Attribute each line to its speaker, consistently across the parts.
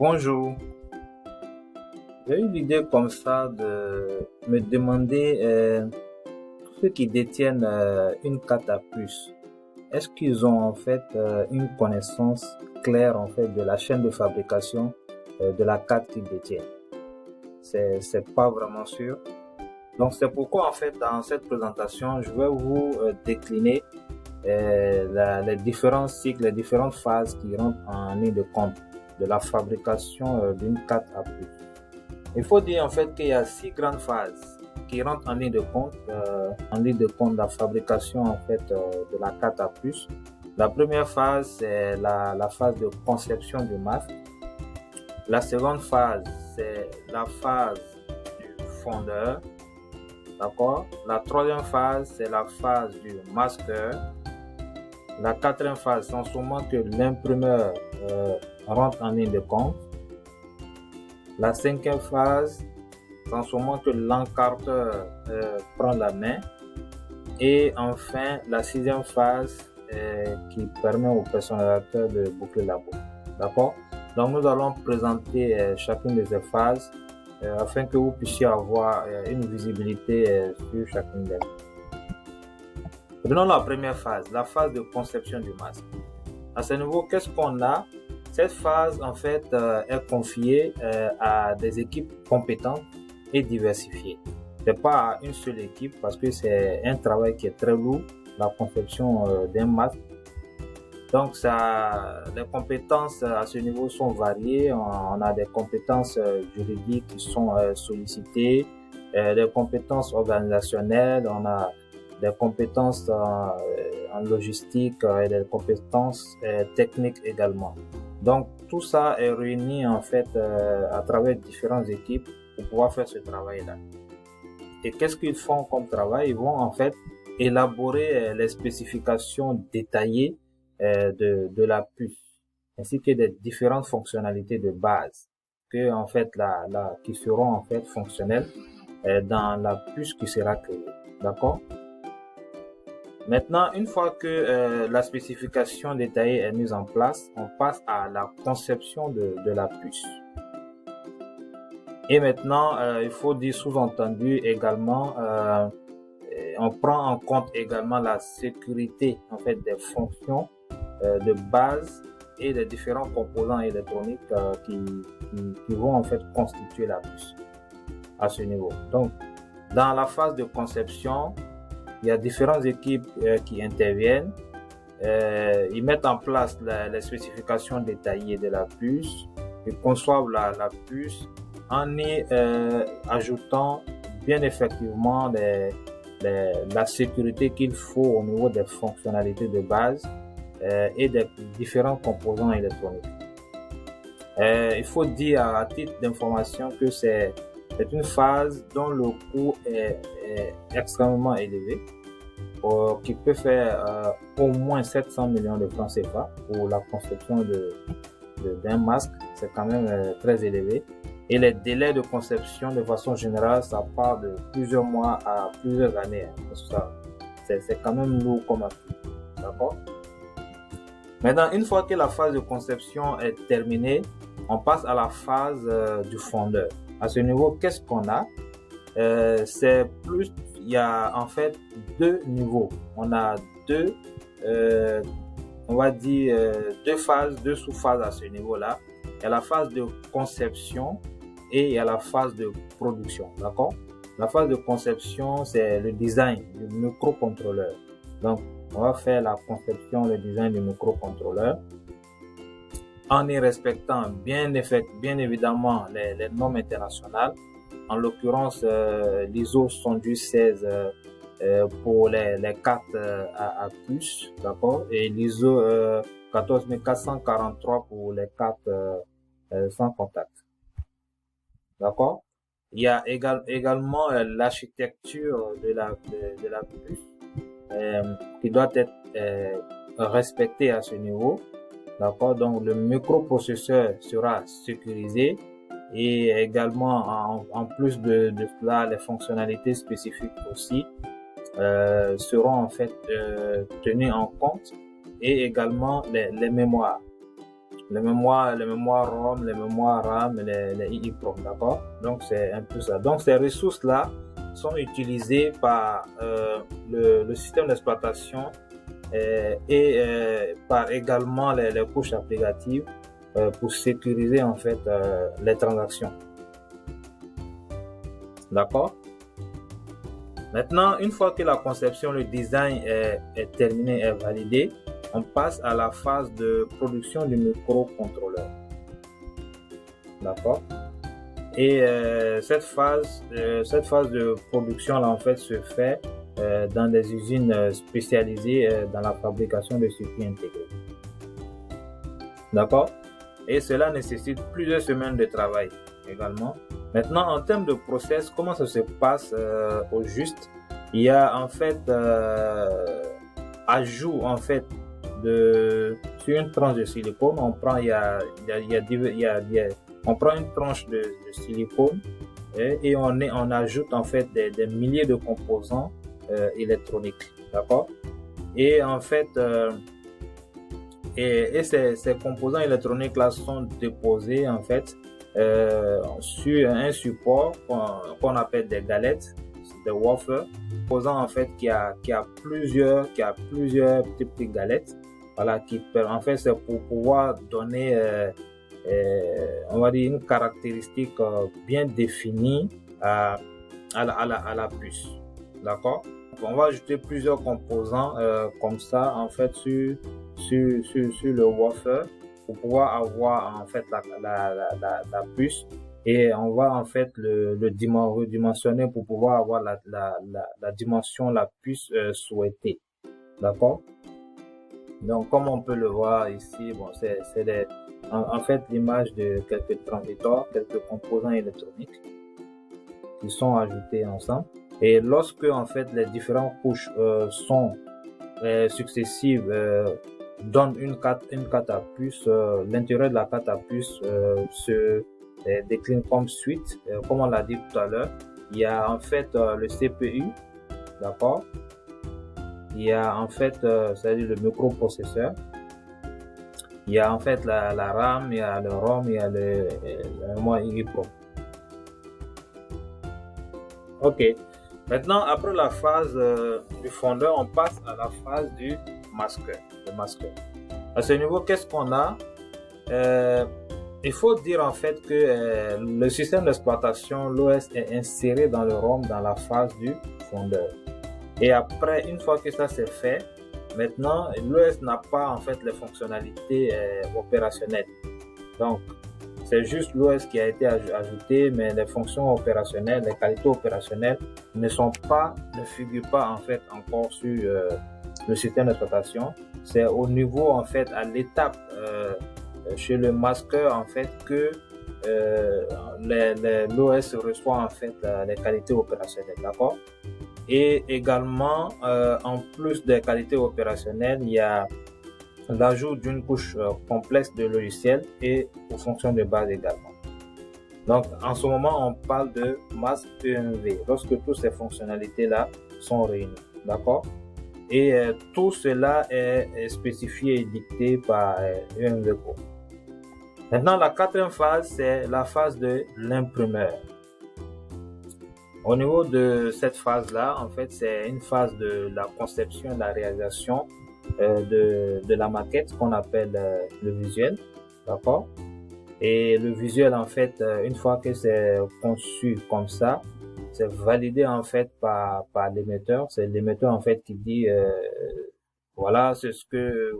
Speaker 1: Bonjour, j'ai eu l'idée comme ça de me demander ceux qui détiennent une carte à puce, est-ce qu'ils ont en fait une connaissance claire en fait de la chaîne de fabrication de la carte qu'ils détiennent? C'est pas vraiment sûr. Donc c'est pourquoi en fait dans cette présentation je vais vous décliner les différents cycles, les différentes phases qui rentrent en ligne de compte de la fabrication d'une carte à puce. Il faut dire en fait qu'il y a 6 grandes phases qui rentrent en ligne de compte de la fabrication en fait de la carte à puce. La première phase c'est la phase de conception du masque. La seconde phase c'est la phase du fondeur, d'accord. La troisième phase c'est la phase du masqueur. La quatrième phase c'est en ce moment que l'imprimeur rentre en ligne de compte. La cinquième phase, c'est en ce moment que l'encarteur prend la main. Et enfin, la sixième phase qui permet au personnalisateur de boucler la boucle. D'accord? Donc, nous allons présenter chacune de ces phases afin que vous puissiez avoir une visibilité sur chacune d'elles. Prenons la première phase, la phase de conception du masque. À ce niveau, qu'est-ce qu'on a? Cette phase, en fait, est confiée à des équipes compétentes et diversifiées. C'est pas à une seule équipe parce que c'est un travail qui est très lourd, la conception d'un masque. Donc, les compétences à ce niveau sont variées. On a des compétences juridiques qui sont sollicitées, des compétences organisationnelles, on a des compétences en logistique et des compétences techniques également. Donc, tout ça est réuni en fait à travers différentes équipes pour pouvoir faire ce travail-là. Et qu'est-ce qu'ils font comme travail? Ils vont en fait élaborer les spécifications détaillées de la puce, ainsi que des différentes fonctionnalités de base que en fait qui seront en fait fonctionnelles dans la puce qui sera créée. D'accord? Maintenant, une fois que la spécification détaillée est mise en place, on passe à la conception de la puce. Et maintenant, il faut dire sous-entendu également, on prend en compte également la sécurité en fait des fonctions de base et des différents composants électroniques qui vont en fait constituer la puce à ce niveau. Donc, dans la phase de conception, il y a différentes équipes qui interviennent. Ils mettent en place les spécifications détaillées de la puce. Ils conçoivent la puce en y ajoutant bien effectivement la sécurité qu'il faut au niveau des fonctionnalités de base et des différents composants électroniques. Il faut dire à titre d'information que c'est une phase dont le coût est extrêmement élevé, qui peut faire au moins 700 millions de francs CFA pour la conception d'un masque. C'est quand même très élevé. Et les délais de conception, de façon générale, ça part de plusieurs mois à plusieurs années. C'est quand même lourd comme activité. D'accord? Maintenant, une fois que la phase de conception est terminée, on passe à la phase du fondeur. À ce niveau, qu'est-ce qu'on a? Il y a en fait 2 niveaux. On a deux phases, 2 sous-phases à ce niveau-là. Il y a la phase de conception et il y a la phase de production. D'accord? La phase de conception, c'est le design du microcontrôleur. Donc, on va faire la conception, le design du microcontrôleur en y respectant bien évidemment les normes internationales. En l'occurrence, l'ISO 18016 pour les cartes à puce, d'accord, et l'ISO 14443 pour les cartes sans contact, d'accord. Il y a également l'architecture de la puce qui doit être respectée à ce niveau, d'accord. Donc le microprocesseur sera sécurisé. Et également, en plus de cela, les fonctionnalités spécifiques aussi seront en fait tenues en compte, et également les mémoires. les mémoires ROM, les mémoires RAM, les EEPROM, d'accord? Donc c'est un peu ça. Donc ces ressources-là sont utilisées par le système d'exploitation et par également les couches applicatives pour sécuriser en fait les transactions. D'accord? Maintenant, une fois que la conception, le design est terminé, est validé, on passe à la phase de production du microcontrôleur. D'accord? Et cette phase de production là en fait se fait dans des usines spécialisées dans la fabrication de circuits intégrés. D'accord? Et cela nécessite plusieurs semaines de travail également. Maintenant, en termes de process, comment ça se passe au juste? Il y a en fait ajout en fait sur une tranche de silicone. On prend on prend une tranche de silicone et on ajoute en fait des milliers de composants électroniques, d'accord? Et en fait ces composants électroniques là sont déposés en fait sur un support qu'on appelle des galettes, des wafers, composant en fait qui a plusieurs petites galettes, voilà, en fait c'est pour pouvoir donner on va dire une caractéristique bien définie à la puce, d'accord? On va ajouter plusieurs composants comme ça en fait sur le wafer pour pouvoir avoir en fait la puce, et on va en fait redimensionner pour pouvoir avoir la dimension la plus souhaitée, d'accord? Donc comme on peut le voir ici, bon c'est en fait l'image de quelques transistors, quelques composants électroniques qui sont ajoutés ensemble, et lorsque en fait les différentes couches sont successives donne une carte à puce, l'intérieur de la carte à puce se décline comme suite. Comme on l'a dit tout à l'heure, il y a en fait le CPU, d'accord? Il y a en fait c'est-à-dire le microprocesseur, il y a en fait la RAM, il y a le ROM, il y a le mémoire EEPROM. Ok. Maintenant, après la phase du fondeur, on passe à la phase du masqueur. Le masqueur. À ce niveau, qu'est-ce qu'on a? Il faut dire en fait que le système d'exploitation, l'OS, est inséré dans le ROM dans la phase du fondeur. Et après, une fois que ça c'est fait, maintenant l'OS n'a pas en fait les fonctionnalités opérationnelles. Donc c'est juste l'OS qui a été ajouté, mais les fonctions opérationnelles, les qualités opérationnelles ne figurent pas en fait encore sur le système d'exploitation. C'est au niveau en fait à l'étape chez le masqueur en fait que l'OS reçoit en fait les qualités opérationnelles, d'accord? Et également en plus des qualités opérationnelles, il y a l'ajout d'une couche complexe de logiciels et aux fonctions de base également. Donc en ce moment on parle de masque EMV lorsque toutes ces fonctionnalités là sont réunies, d'accord? Et tout cela est spécifié et dicté par EMV Pro. Maintenant la quatrième phase, c'est la phase de l'imprimeur. Au niveau de cette phase là, en fait c'est une phase de la conception, de la réalisation de la maquette qu'on appelle le visuel, d'accord? Et le visuel en fait une fois que c'est conçu comme ça, c'est validé en fait par l'émetteur. C'est l'émetteur en fait qui dit voilà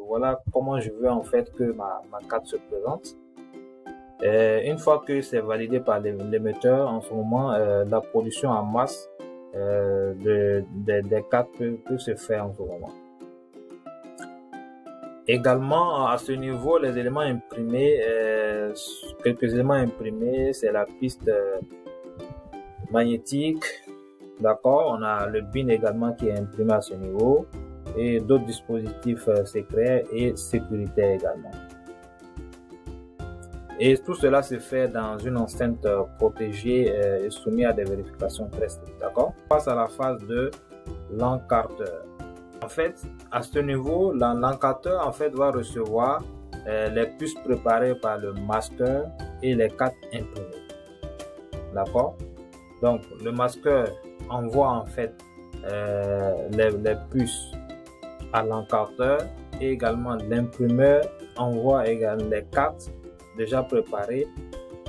Speaker 1: voilà comment je veux en fait que ma carte se présente. Une fois que c'est validé par l'émetteur, en ce moment la production en masse des cartes peut se faire en ce moment. Également, à ce niveau, les éléments imprimés, quelques éléments imprimés, c'est la piste magnétique, d'accord? On a le bin également qui est imprimé à ce niveau, et d'autres dispositifs secrets et sécuritaires également. Et tout cela se fait dans une enceinte protégée et soumise à des vérifications très strictes, d'accord? On passe à la phase de l'encarteur. En fait, à ce niveau, l'encarteur en fait va recevoir les puces préparées par le masqueur et les cartes imprimées. D'accord? Donc, le masqueur envoie en fait les puces à l'encarteur et également l'imprimeur envoie également les cartes déjà préparées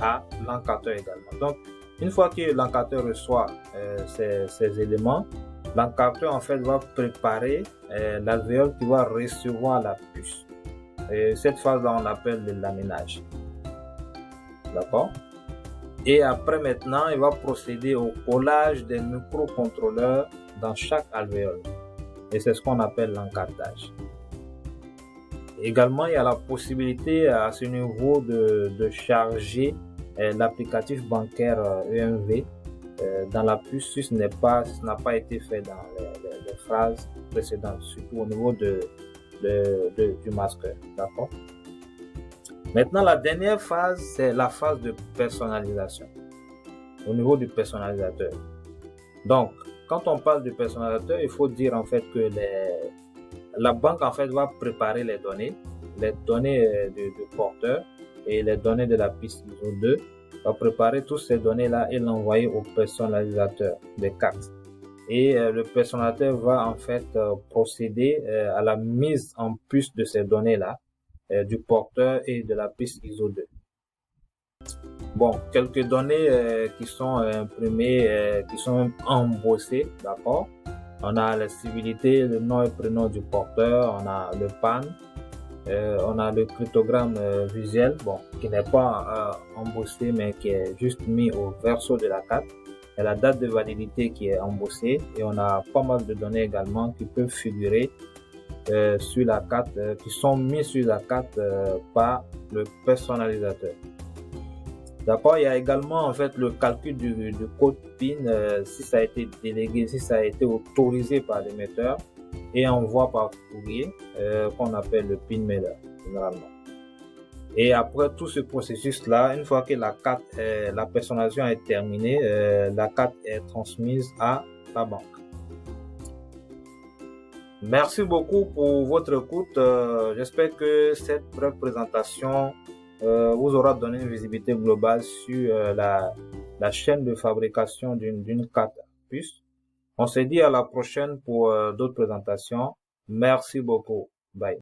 Speaker 1: à l'encarteur également. Donc, une fois que l'encarteur reçoit ces éléments, l'encarteur en fait va préparer l'alvéole qui va recevoir la puce. Et cette phase-là, on l'appelle le laminage. D'accord? Et après maintenant, il va procéder au collage des microcontrôleurs dans chaque alvéole. Et c'est ce qu'on appelle l'encartage. Également, il y a la possibilité à ce niveau de charger l'applicatif bancaire EMV dans la puce si ce n'a pas été fait dans les phrases précédentes, surtout au niveau du masqueur. D'accord? Maintenant, la dernière phase, c'est la phase de personnalisation au niveau du personnalisateur. Donc, quand on parle du personnalisateur, il faut dire en fait que la banque en fait va préparer les données du porteur et les données de la piste ISO 2, va préparer toutes ces données-là et l'envoyer au personnalisateur des cartes. Et le personnalisateur va en fait procéder à la mise en puce de ces données-là du porteur et de la piste ISO 2. Bon, quelques données qui sont imprimées, qui sont embossées, d'accord. On a la civilité, le nom et prénom du porteur, on a le PAN, on a le cryptogramme visuel, bon, qui n'est pas embossé mais qui est juste mis au verso de la carte. Et la date de validité qui est embossée et on a pas mal de données également qui peuvent figurer sur la carte, qui sont mises sur la carte par le personnalisateur. D'accord, il y a également en fait le calcul du code PIN si ça a été délégué, si ça a été autorisé par l'émetteur et envoi par courrier qu'on appelle le PIN mailer généralement. Et après tout ce processus-là, une fois que la personnalisation est terminée, la carte est transmise à la banque. Merci beaucoup pour votre écoute. J'espère que cette brève présentation vous aura donné une visibilité globale sur la chaîne de fabrication d'une carte puce. On se dit à la prochaine pour d'autres présentations. Merci beaucoup. Bye.